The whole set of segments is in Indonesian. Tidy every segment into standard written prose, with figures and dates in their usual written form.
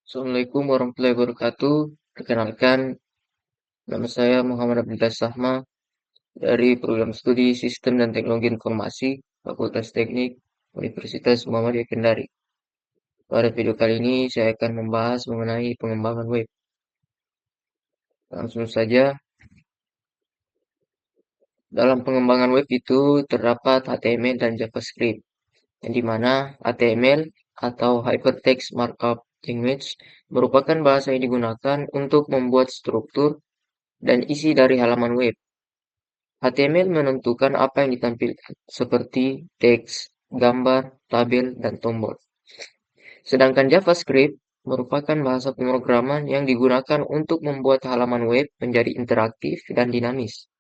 Assalamualaikum warahmatullahi wabarakatuh. Perkenalkan, nama saya Muhammad Abdullah Sahma dari Program Studi Sistem dan Teknologi Informasi, Fakultas Teknik, Universitas Muhammadiyah Kendari. Pada video kali ini, saya akan membahas mengenai pengembangan web. Langsung saja, dalam pengembangan web itu terdapat HTML dan JavaScript, yang di mana HTML atau Hypertext Markup Language merupakan bahasa yang digunakan untuk membuat struktur dan isi dari halaman web. HTML menentukan apa yang ditampilkan, seperti teks, gambar, tabel, dan tombol. Sedangkan JavaScript merupakan bahasa pemrograman yang digunakan untuk membuat halaman web menjadi interaktif dan dinamis.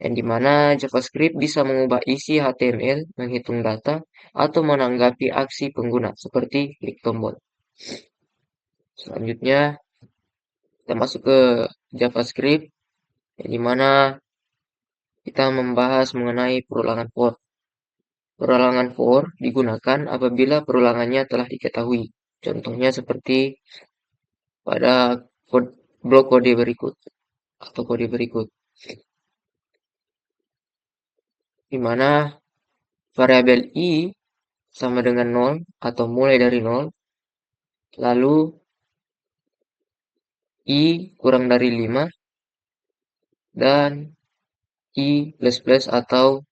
Yang dimana JavaScript bisa mengubah isi HTML, menghitung data, atau menanggapi aksi pengguna, seperti klik tombol. Selanjutnya, kita masuk ke JavaScript, yang dimana kita membahas mengenai perulangan for. Perulangan for digunakan apabila perulangannya telah diketahui. Contohnya seperti pada blok kode berikut atau kode berikut, di mana variabel i sama dengan 0 atau mulai dari 0, lalu i kurang dari 5, dan i plus plus atau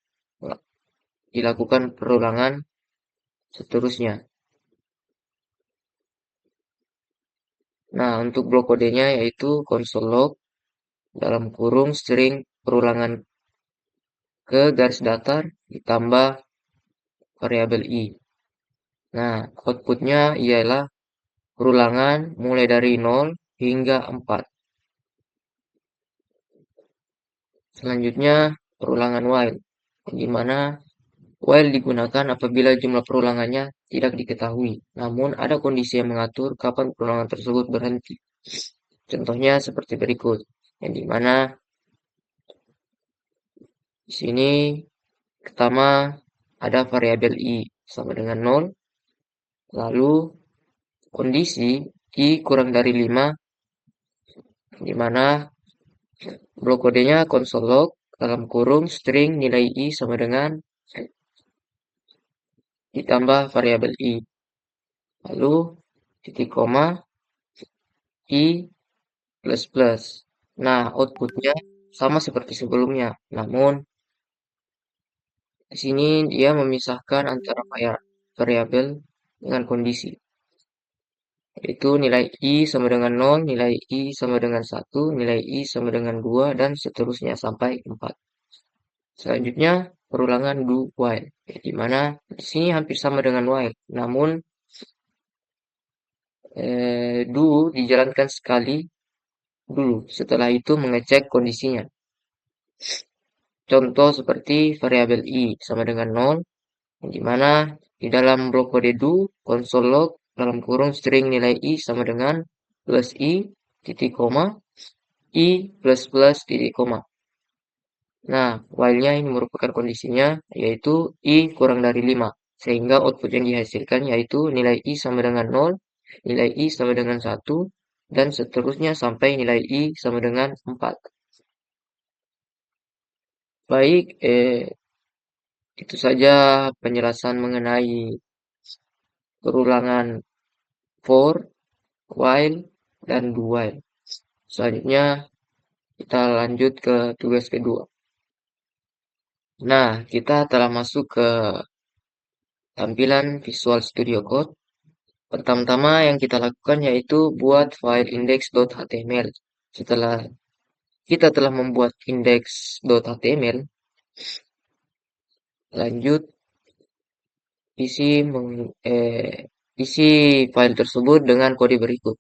dilakukan perulangan seterusnya. Nah, untuk blok kodenya yaitu console log dalam kurung string perulangan ke garis datar ditambah variabel i. Nah, outputnya ialah perulangan mulai dari 0 hingga 4. Selanjutnya, perulangan while, di mana while digunakan apabila jumlah perulangannya tidak diketahui, namun ada kondisi yang mengatur kapan perulangan tersebut berhenti. Contohnya seperti berikut, yang dimana di sini pertama ada variabel i sama dengan 0, lalu kondisi i kurang dari 5, di mana blok kodenya console log dalam kurung string nilai i sama dengan ditambah variabel i. Lalu titik koma i plus plus. Nah, outputnya sama seperti sebelumnya. Namun, di sini dia memisahkan antara variabel dengan kondisi. Yaitu nilai i sama dengan 0, nilai i sama dengan 1, nilai i sama dengan 2, dan seterusnya sampai 4. Selanjutnya, perulangan do while, di mana di sini hampir sama dengan while, namun do dijalankan sekali dulu, setelah itu mengecek kondisinya. Contoh seperti variabel i sama dengan 0, di mana di dalam blok kode do, console log dalam kurung string nilai i sama dengan plus i titik koma i plus plus titik koma. Nah, while-nya ini merupakan kondisinya, yaitu i kurang dari 5. Sehingga output yang dihasilkan yaitu nilai i sama dengan 0, nilai i sama dengan 1, dan seterusnya sampai nilai i sama dengan 4. Baik, itu saja penjelasan mengenai perulangan for, while, dan do while. Selanjutnya, kita lanjut ke tugas kedua. Nah, kita telah masuk ke tampilan Visual Studio Code. Pertama-tama yang kita lakukan yaitu buat file index.html. Setelah kita telah membuat index.html, lanjut isi file tersebut dengan kode berikut.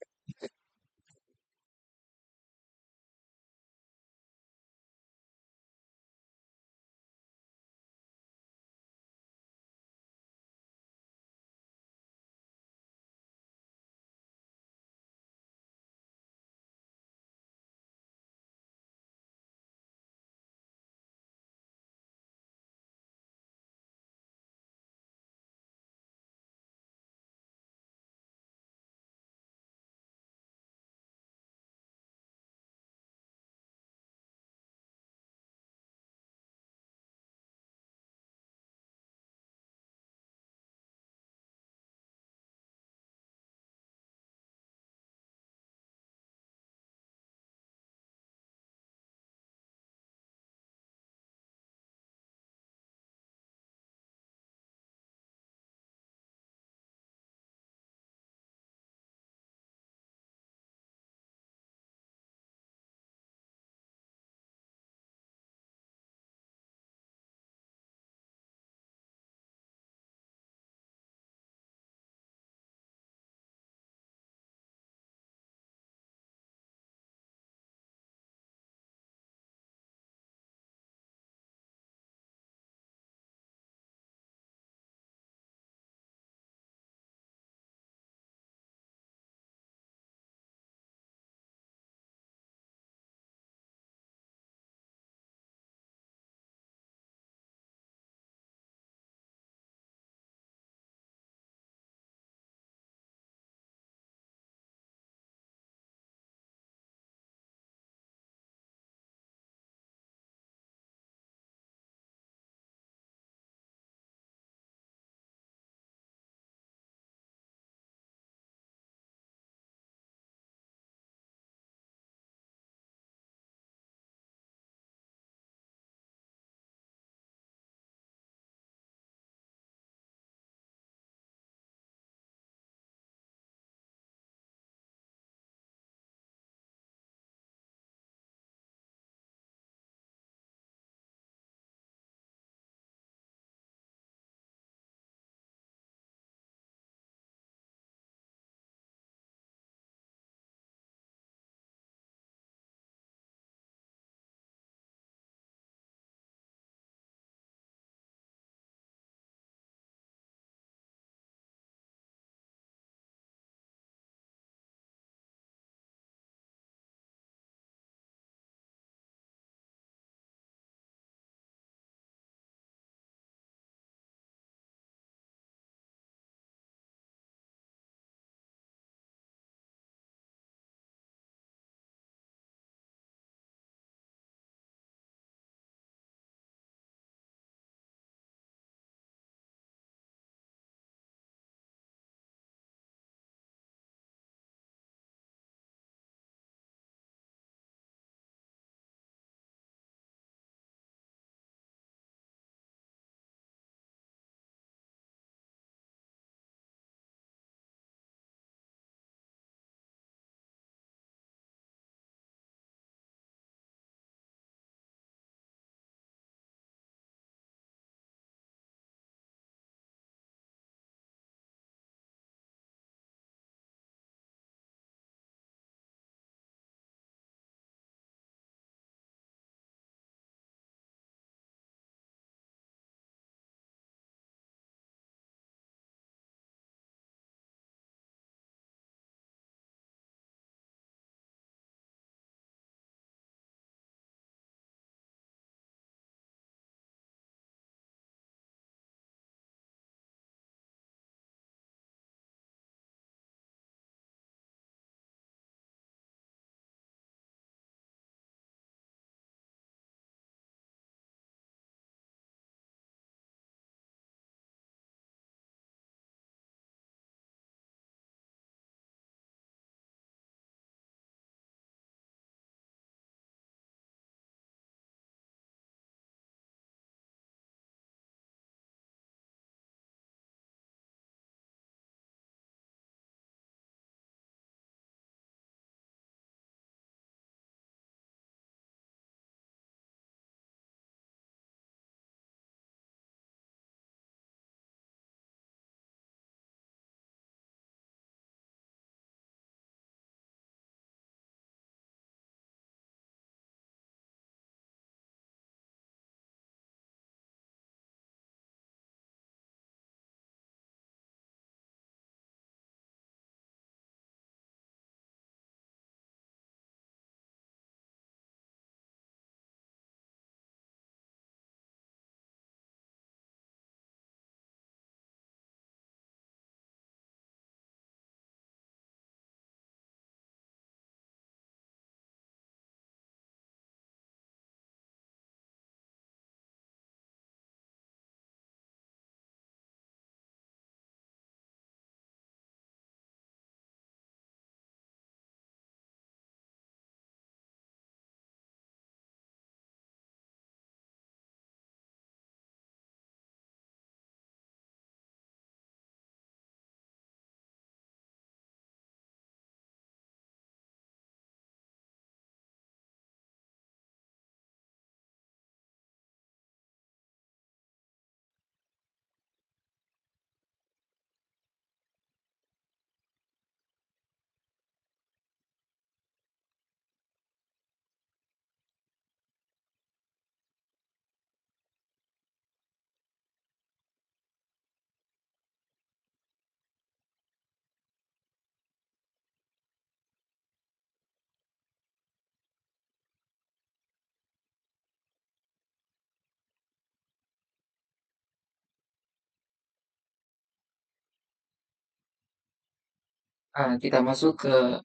Nah, kita masuk ke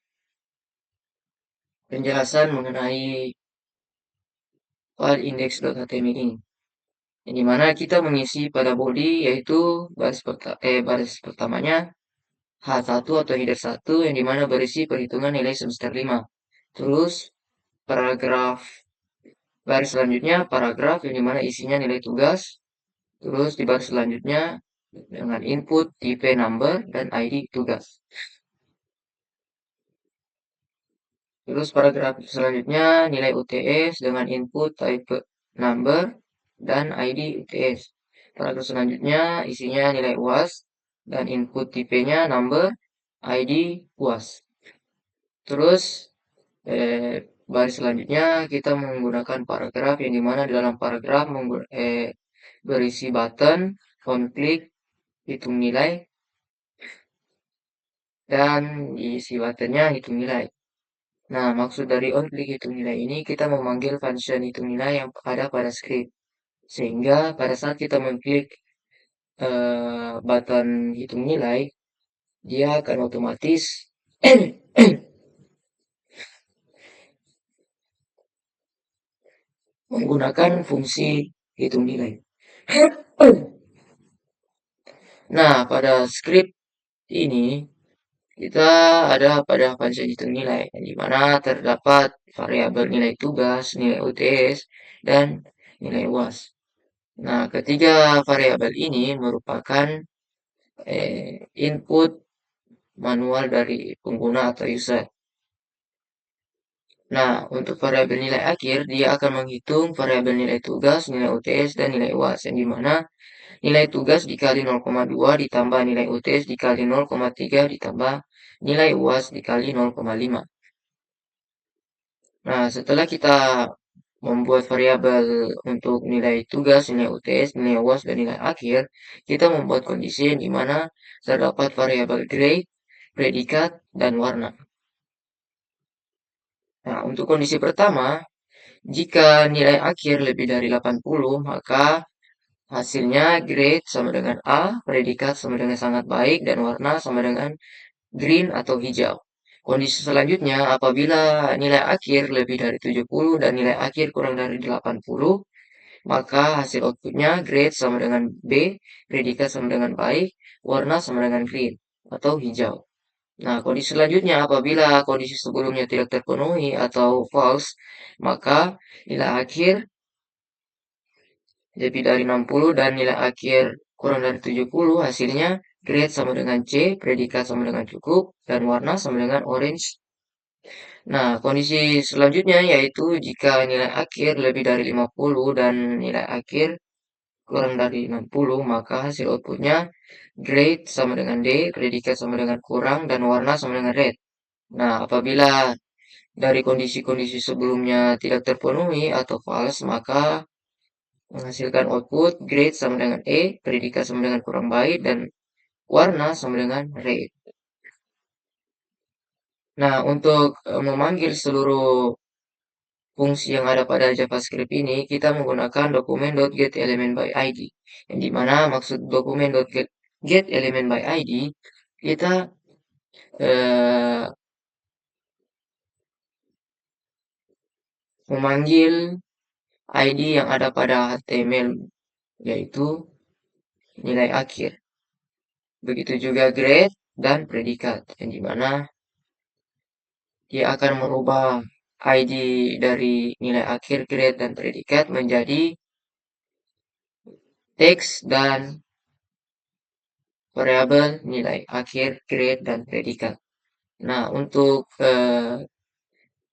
penjelasan mengenai file index.html ini. Yang dimana kita mengisi pada body yaitu baris pertamanya H1 atau header 1 yang dimana berisi perhitungan nilai semester 5. Terus paragraf baris selanjutnya paragraf yang dimana isinya nilai tugas. Terus di baris selanjutnya dengan input type number dan ID tugas. Terus paragraf selanjutnya nilai UTS dengan input type number dan ID UTS. Paragraf selanjutnya isinya nilai UAS dan input tipenya number, ID, UAS. Terus baris selanjutnya kita menggunakan paragraf yang dimana di dalam paragraf berisi button, on click, hitung nilai, dan isi buttonnya hitung nilai. Nah, maksud dari onClick hitung nilai ini kita memanggil function hitung nilai yang ada pada script. Sehingga pada saat kita mengklik button hitung nilai, dia akan otomatis menggunakan fungsi hitung nilai. Nah, pada script ini kita ada pada function hitung nilai, di mana terdapat variabel nilai tugas, nilai UTS, dan nilai UAS. Nah, ketiga variabel ini merupakan input manual dari pengguna atau user. Nah, untuk variabel nilai akhir, dia akan menghitung variabel nilai tugas, nilai UTS, dan nilai UAS, yang dimana nilai tugas dikali 0,2 ditambah nilai UTS dikali 0,3 ditambah nilai UAS dikali 0,5. Nah, setelah kita membuat variabel untuk nilai tugas, nilai UTS, nilai UAS, dan nilai akhir, kita membuat kondisi yang dimana terdapat variabel grade, predikat, dan warna. Nah, untuk kondisi pertama, jika nilai akhir lebih dari 80, maka hasilnya grade sama dengan A, predikat sama dengan sangat baik, dan warna sama dengan green atau hijau. Kondisi selanjutnya, apabila nilai akhir lebih dari 70 dan nilai akhir kurang dari 80, maka hasil outputnya grade sama dengan B, predikat sama dengan baik, warna sama dengan green atau hijau. Nah, kondisi selanjutnya apabila kondisi sebelumnya tidak terpenuhi atau false, maka nilai akhir lebih dari 60 dan nilai akhir kurang dari 70, hasilnya grade sama dengan C, predikat sama dengan cukup, dan warna sama dengan orange. Nah, kondisi selanjutnya yaitu jika nilai akhir lebih dari 50 dan nilai akhir kurang dari 60, maka hasil outputnya grade sama dengan D, predikat sama dengan kurang, dan warna sama dengan red. Nah, apabila dari kondisi-kondisi sebelumnya tidak terpenuhi atau false, maka menghasilkan output grade sama dengan E, predikat sama dengan kurang baik, dan warna sama dengan red. Nah, untuk memanggil seluruh fungsi yang ada pada JavaScript ini, kita menggunakan dokumen.getElementById. Yang dimana maksud dokumen.getElementById, kita eh, memanggil ID yang ada pada HTML, yaitu nilai akhir. Begitu juga grade dan predikat, yang dimana dia akan merubah ID dari nilai akhir, grade, dan predikat menjadi teks dan variabel nilai akhir, grade, dan predikat. Nah, untuk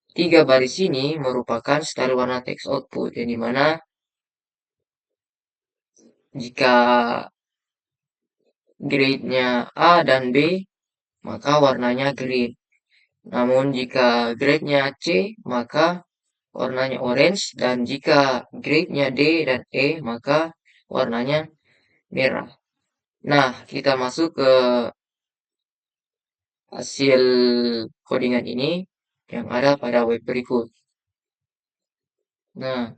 tiga baris ini merupakan style warna text output, yang dimana jika grade-nya A dan B, maka warnanya green. Namun jika grade-nya C, maka warnanya orange, dan jika grade-nya D dan E, maka warnanya merah. Nah, kita masuk ke hasil codingan ini yang ada pada web berikut. Nah,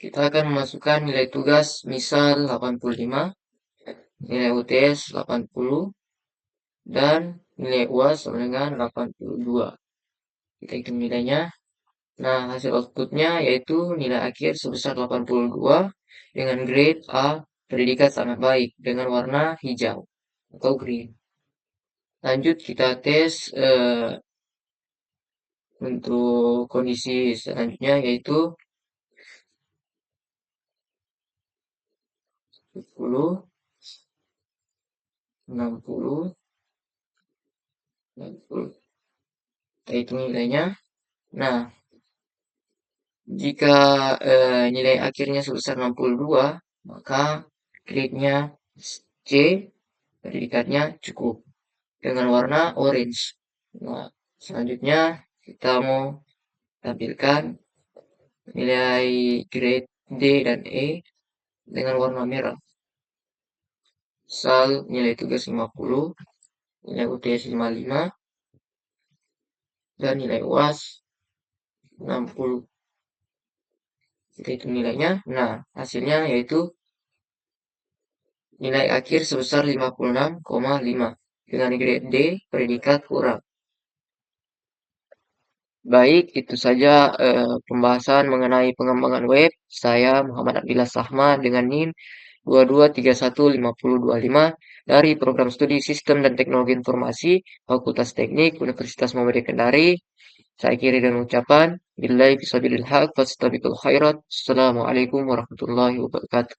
kita akan memasukkan nilai tugas misal 85, nilai UTS 80, dan nilai UAS sama dengan 82. Kita hitung nilainya. Nah, hasil outputnya yaitu nilai akhir sebesar 82 dengan grade A predikat sangat baik dengan warna hijau atau green. Lanjut kita tes untuk kondisi selanjutnya yaitu 10, 60, 60. Kita hitung nilainya. Nah, jika nilai akhirnya sebesar 62, maka grade-nya C, predikatnya cukup dengan warna orange. Nah, selanjutnya kita mau tampilkan nilai grade D dan E dengan warna merah. Misal nilai tugas 50, nilai UTS 55, dan nilai UAS 60. Kita hitung nilainya. Nah, hasilnya yaitu nilai akhir sebesar 56,5 dengan grade D predikat kurang. Baik, itu saja pembahasan mengenai pengembangan web. Saya Muhammad Abdillah Sahma dengan NIM 22315025 dari Program Studi Sistem dan Teknologi Informasi Fakultas Teknik Universitas Muhammadiyah Kendari. Saya akhiri dengan ucapan billahi fisabilil haq fastabiqul khairat. Assalamualaikum warahmatullahi wabarakatuh.